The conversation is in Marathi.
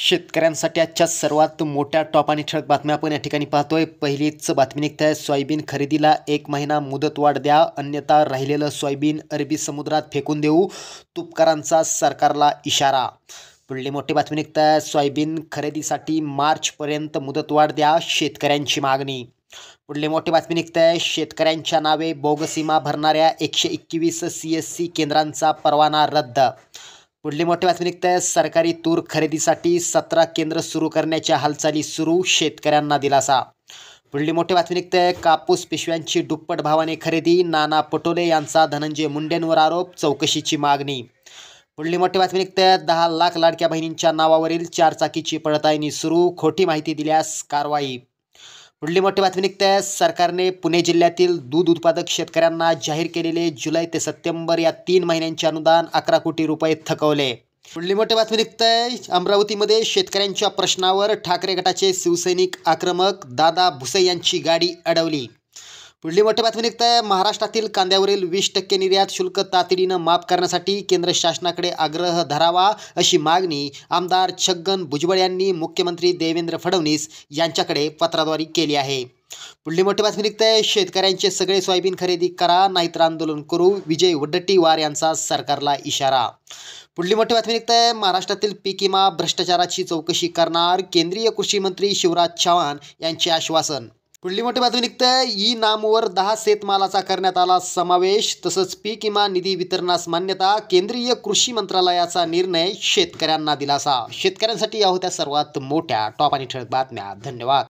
शेतकऱ्यांसाठी आजच्या सर्वात मोठ्या टॉप आणि ठळक बातम्या आपण या ठिकाणी पाहतोय. पहिलीच बातमी निघत आहे, सोयाबीन खरेदीला 1 महिना मुदतवाढ द्या, अन्यथा राहिलेलं सोयाबीन अरबी समुद्रात फेकून देऊ, तुपकरांचा सरकारला इशारा. पुढली मोठी बातमी निघत आहे, सोयाबीन खरेदीसाठी मार्चपर्यंत मुदतवाढ द्या, शेतकऱ्यांची मागणी. पुढली मोठी बातमी निघत आहे, शेतकऱ्यांच्या नावे बोगसीमा भरणाऱ्या 121 CSC केंद्रांचा परवाना रद्द. पुढली मोठी बातमी निघत आहे, सरकारी तूर खरेदीसाठी 17 केंद्र सुरू करण्याच्या हालचाली सुरू, शेतकऱ्यांना दिलासा. पुढली मोठी बातमी निघत आहे, कापूस पिशव्यांची दुप्पट भावाने खरेदी, नाना पटोले यांचा धनंजय मुंडेंवर आरोप, चौकशीची मागणी. पुढली मोठी बातमी निघत आहे, 10 लाख लाडक्या बहिणींच्या नावावरील 4 चाकीची पडताळणी सुरू, खोटी माहिती दिल्यास कारवाई. पुढली मोठी बातमी निघत आहे, सरकारने पुणे जिल्ह्यातील दूध उत्पादक शेतकऱ्यांना जाहीर केलेले जुलै ते सप्टेंबर या 3 महिन्यांचे अनुदान 11 कोटी रुपये थकवले. पुढली मोठी बातमी निघत आहे, अमरावतीमध्ये शेतकऱ्यांच्या प्रश्नावर ठाकरे गटाचे शिवसैनिक आक्रमक, दादा भुसे यांची गाडी अडवली. पुढली मोठी बातमी निघत आहे, महाराष्ट्रातील कांद्यावरील 20% निर्यात शुल्क तातडीनं माफ करण्यासाठी केंद्र शासनाकडे आग्रह धरावा, अशी मागणी आमदार छगन भुजबळ यांनी मुख्यमंत्री देवेंद्र फडणवीस यांच्याकडे पत्राद्वारे केली आहे. पुढली मोठी बातमी निघत आहे, शेतकऱ्यांचे सगळे सोयाबीन खरेदी करा, नाहीतर आंदोलन करू, विजय वडेट्टीवार यांचा सरकारला इशारा. पुढली मोठी बातमी निघत आहे, महाराष्ट्रातील पीक विमा भ्रष्टाचाराची चौकशी करणार, केंद्रीय कृषी मंत्री शिवराज चव्हाण यांचे आश्वासन. पुढली मोठी बातमी निघत आहे, ई नामवर 10 शेतमालाचा करण्यात आला समावेश, तसंच पीक विमा निधी वितरणास मान्यता, केंद्रीय कृषी मंत्रालयाचा निर्णय, शेतकऱ्यांना दिलासा. शेतकऱ्यांसाठी या होत्या सर्वात मोठ्या टॉप आणि ठळक बातम्या. धन्यवाद.